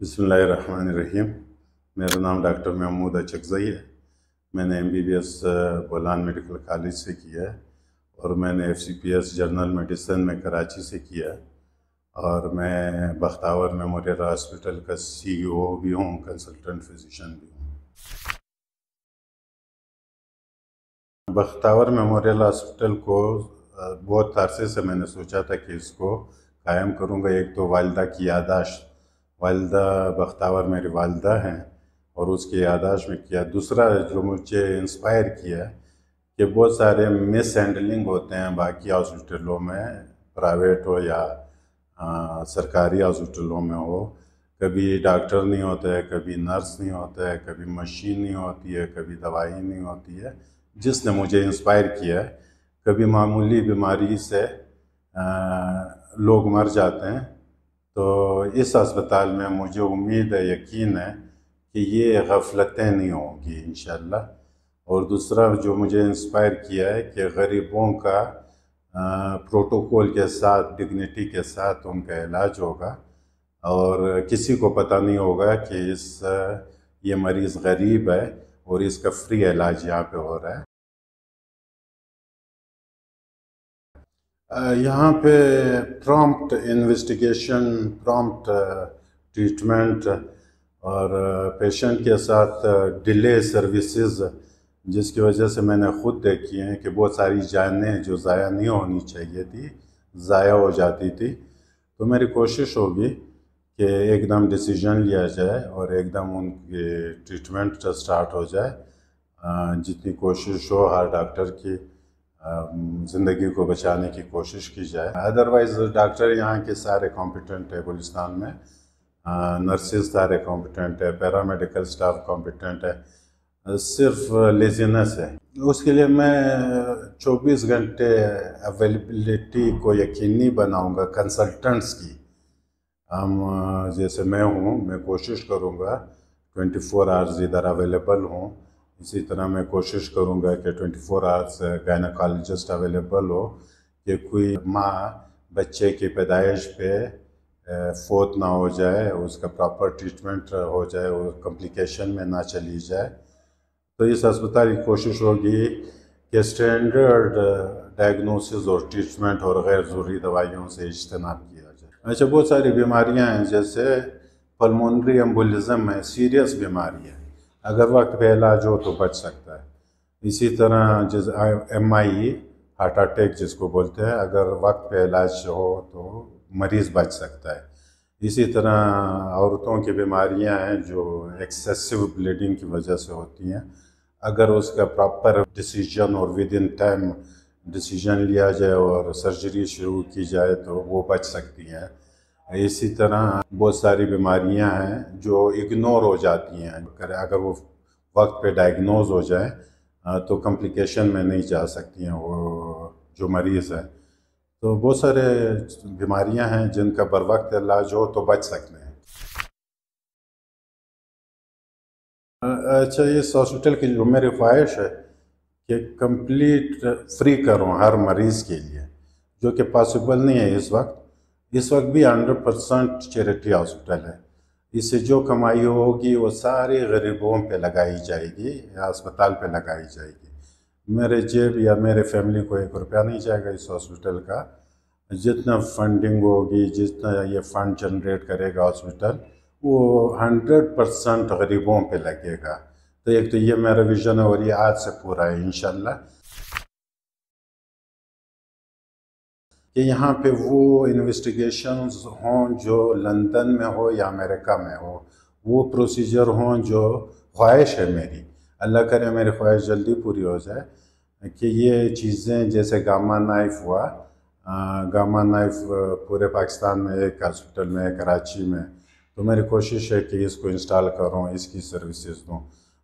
بسم اللہ الرحمن الرحیم۔ میرا نام ڈاکٹر محمود اچکزئی ہے۔ میں نے MBBS بولان میڈیکل کالج سے کیا ہے اور میں نے FCPS جنرل میڈیسن میں کراچی سے کیا ہے، اور میں بختاور میموریل ہاسپٹل کا CEO بھی ہوں، کنسلٹنٹ فزیشین بھی ہوں۔ بختاور میموریل ہاسپٹل کو بہت عرصے سے میں نے سوچا تھا کہ اس کو قائم کروں گا۔ ایک تو والدہ کی یادداشت، والدہ بختاور میری والدہ ہیں اور اس کی یادداشت میں کیا۔ دوسرا جو مجھے انسپائر کیا کہ بہت سارے مس ہینڈلنگ ہوتے ہیں باقی ہاسپٹلوں میں، پرائیویٹ ہو یا سرکاری ہاسپٹلوں میں ہو۔ کبھی ڈاکٹر نہیں ہوتا ہے، کبھی نرس نہیں ہوتا ہے، کبھی مشین نہیں ہوتی ہے، کبھی دوائی نہیں ہوتی ہے، جس نے مجھے انسپائر کیا ہے۔ کبھی معمولی بیماری سے لوگ مر جاتے ہیں، تو اس اسپتال میں مجھے امید ہے، یقین ہے کہ یہ غفلتیں نہیں ہوں گی انشاءاللہ۔ اور دوسرا جو مجھے انسپائر کیا ہے کہ غریبوں کا پروٹوکول کے ساتھ، ڈگنیٹی کے ساتھ ان کا علاج ہوگا، اور کسی کو پتہ نہیں ہوگا کہ یہ مریض غریب ہے اور اس کا فری علاج یہاں پہ ہو رہا ہے۔ یہاں پہ پرامپٹ انویسٹیگیشن، پرامپٹ ٹریٹمنٹ اور پیشنٹ کے ساتھ ڈیلے سروسز، جس کی وجہ سے میں نے خود دیکھی ہیں کہ بہت ساری جانیں جو ضائع نہیں ہونی چاہیے تھی، ضائع ہو جاتی تھی۔ تو میری کوشش ہوگی کہ ایک دم ڈیسیجن لیا جائے اور ایک دم ان کی ٹریٹمنٹ سٹارٹ ہو جائے۔ جتنی کوشش ہو ہر ڈاکٹر کی، زندگی کو بچانے کی کوشش کی جائے۔ ادروائز ڈاکٹر یہاں کے سارے کمپیٹنٹ ہے، گلستان میں نرسز سارے کمپیٹنٹ ہے، پیرامیڈیکل سٹاف کمپیٹنٹ ہے، صرف لیزینس ہے۔ اس کے لیے میں 24 گھنٹے اویلیبلٹی کو یقینی بناؤں گا کنسلٹنٹس کی۔ ہم جیسے میں ہوں، میں کوشش کروں گا 24 آورز ادھر اویلیبل ہوں۔ اسی طرح میں کوشش کروں گا کہ 24 آورز گائنیکالوجسٹ اویلیبل ہو، کہ کوئی ماں بچے کی پیدائش پہ فوت نہ ہو جائے، اس کا پراپر ٹریٹمنٹ ہو جائے، وہ کمپلیکیشن میں نہ چلی جائے۔ تو اس اسپتال کی کوشش ہوگی کہ اسٹینڈرڈ ڈائگنوسس اور ٹریٹمنٹ اور غیر ضروری دوائیوں سے اجتناب کیا جائے۔ اچھا، بہت ساری بیماریاں ہیں، جیسے پلمونری ایمبولزم ہے، سیریس بیماری ہے، اگر وقت پہ علاج ہو تو بچ سکتا ہے۔ اسی طرح MI ہارٹ اٹیک جس کو بولتے ہیں، اگر وقت پہ علاج ہو تو مریض بچ سکتا ہے۔ اسی طرح عورتوں کی بیماریاں ہیں جو ایکسیسو بلیڈنگ کی وجہ سے ہوتی ہیں، اگر اس کا پراپر ڈیسیجن اور ود ان ٹائم ڈیسیجن لیا جائے اور سرجری شروع کی جائے تو وہ بچ سکتی ہیں۔ اسی طرح بہت ساری بیماریاں ہیں جو اگنور ہو جاتی ہیں، اگر وہ وقت پہ ڈائگنوز ہو جائیں تو کمپلیکیشن میں نہیں جا سکتی ہیں وہ جو مریض ہے۔ تو بہت سارے بیماریاں ہیں جن کا بر وقت علاج ہو تو بچ سکتے ہیں۔ اچھا، اس ہاسپٹل کی جو میری خواہش ہے کہ کمپلیٹ فری کروں ہر مریض کے لیے، جو کہ پاسبل نہیں ہے اس وقت۔ اس وقت بھی 100% چیریٹی ہاسپٹل ہے۔ اس سے جو کمائی ہوگی وہ سارے غریبوں پہ لگائی جائے گی یا اسپتال پہ لگائی جائے گی۔ میرے جیب یا میرے فیملی کو 1 روپیہ نہیں جائے گا اس ہاسپٹل کا۔ جتنا فنڈنگ ہوگی، جتنا یہ فنڈ جنریٹ کرے گا ہاسپٹل، وہ 100% غریبوں پہ لگے گا۔ تو ایک تو یہ میرا ویژن ہے اور یہ آج سے پورا ہے انشاءاللہ، کہ یہاں پہ وہ انویسٹیگیشنز ہوں جو لندن میں ہو یا امریکہ میں ہو، وہ پروسیجر ہوں جو خواہش ہے میری، اللہ کرے میری خواہش جلدی پوری ہو جائے، کہ یہ چیزیں جیسے گاما نائف ہوا، گاما نائف پورے پاکستان میں ایک ہاسپٹل میں ہے، کراچی میں، تو میری کوشش ہے کہ اس کو انسٹال کروں، اس کی سروسز دوں۔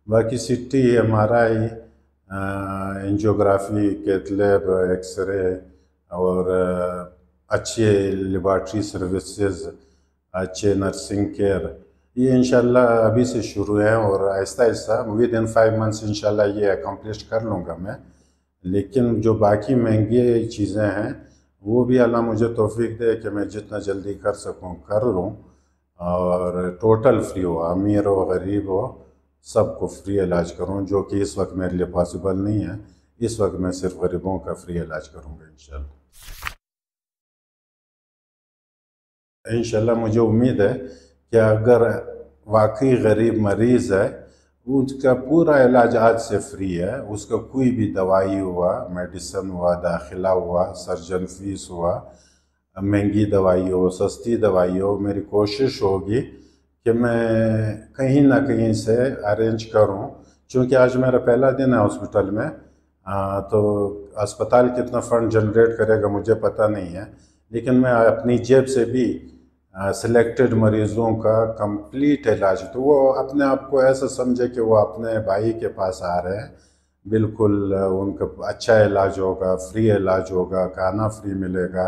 باقی CT MRI، angiography, cath lab, x ray اور اچھے لیبارٹری سروسز، اچھے نرسنگ کیئر، یہ انشاءاللہ ابھی سے شروع ہے، اور آہستہ آہستہ ود ان 5 منتھس انشاءاللہ یہ اکمپلش کر لوں گا میں۔ لیکن جو باقی مہنگی چیزیں ہیں وہ بھی اللہ مجھے توفیق دے کہ میں جتنا جلدی کر سکوں کر لوں، اور ٹوٹل فری ہو، امیر ہو غریب ہو سب کو فری علاج کروں، جو کہ اس وقت میرے لیے پاسبل نہیں ہے۔ اس وقت میں صرف غریبوں کا فری علاج کروں گا انشاءاللہ۔ انشاءاللہ مجھے امید ہے کہ اگر واقعی غریب مریض ہے، اس کا پورا علاج آج سے فری ہے، اس کا کوئی بھی دوائی ہوا، میڈیسن ہوا، داخلہ ہوا، سرجن فیس ہوا، مہنگی دوائی ہو، سستی دوائی ہو، میری کوشش ہوگی کہ میں کہیں نہ کہیں سے ارینج کروں، چونکہ آج میرا پہلا دن ہے ہاسپٹل میں، تو اسپتال کتنا فنڈ جنریٹ کرے گا مجھے پتہ نہیں ہے، لیکن میں اپنی جیب سے بھی سلیکٹڈ مریضوں کا کمپلیٹ علاج، تو وہ اپنے آپ کو ایسا سمجھے کہ وہ اپنے بھائی کے پاس آ رہے ہیں، بالکل ان کا اچھا علاج ہوگا، فری علاج ہوگا، کھانا فری ملے گا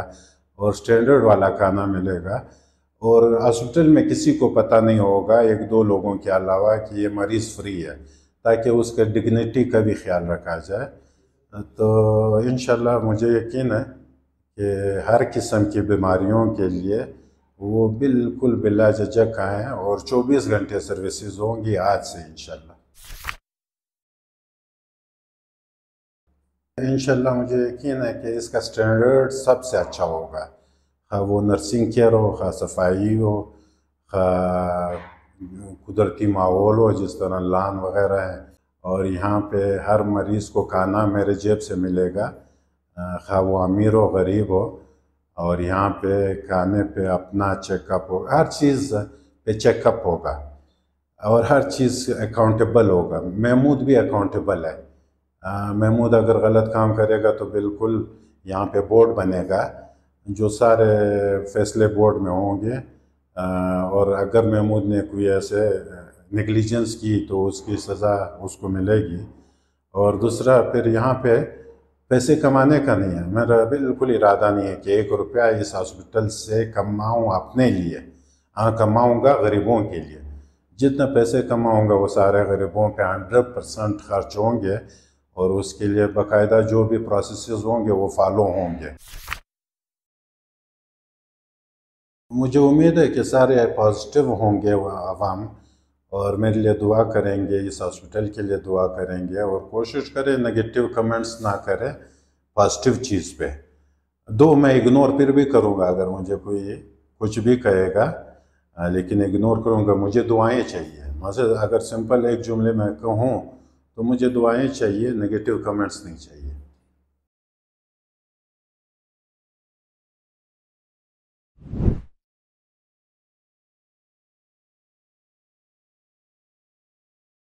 اور سٹینڈرڈ والا کھانا ملے گا، اور ہاسپٹل میں کسی کو پتہ نہیں ہوگا ایک دو لوگوں کے علاوہ کہ یہ مریض فری ہے، تاکہ اس کے ڈگنیٹی کا بھی خیال رکھا جائے۔ تو انشاءاللہ مجھے یقین ہے کہ ہر قسم کی بیماریوں کے لیے وہ بالکل بلا جھجک آئیں، اور 24 گھنٹے سروسز ہوں گی آج سے انشاءاللہ۔ انشاءاللہ مجھے یقین ہے کہ اس کا سٹینڈرڈ سب سے اچھا ہوگا، خواہ وہ نرسنگ کیئر ہو، خواہ صفائی ہو، خواہ قدرتی ماحول ہو جس طرح لان وغیرہ ہے، اور یہاں پہ ہر مریض کو کھانا میرے جیب سے ملے گا، خواہ وہ امیر ہو غریب ہو، اور یہاں پہ کھانے پہ اپنا چیک اپ ہوگا، ہر چیز پہ چیک اپ ہوگا، اور ہر چیز اکاؤنٹیبل ہوگا۔ محمود بھی اکاؤنٹیبل ہے، محمود اگر غلط کام کرے گا تو بالکل یہاں پہ بورڈ بنے گا جو سارے فیصلے بورڈ میں ہوں گے، اور اگر محمود نے کوئی ایسے نیگلیجنس کی تو اس کی سزا اس کو ملے گی۔ اور دوسرا پھر یہاں پہ پیسے کمانے کا نہیں ہے، میرا بالکل ارادہ نہیں ہے کہ 1 روپیہ اس ہاسپٹل سے کماؤں اپنے لیے، ہاں کماؤں گا غریبوں کے لیے، جتنا پیسے کماؤں گا وہ سارے غریبوں پہ 100% خرچ ہوں گے، اور اس کے لیے باقاعدہ جو بھی پروسیسز ہوں گے وہ فالو ہوں گے۔ مجھے امید ہے کہ سارے پازیٹیو ہوں گے عوام، اور میرے لیے دعا کریں گے، اس ہاسپٹل کے لیے دعا کریں گے، اور کوشش کریں نگیٹیو کمنٹس نہ کریں، پازیٹیو چیز پہ میں اگنور پھر بھی کروں گا اگر مجھے کوئی کچھ بھی کہے گا، لیکن اگنور کروں گا۔ مجھے دعائیں چاہیے، مثلا اگر سمپل ایک جملے میں کہوں تو مجھے دعائیں چاہیے، نگیٹیو کمنٹس نہیں چاہیے۔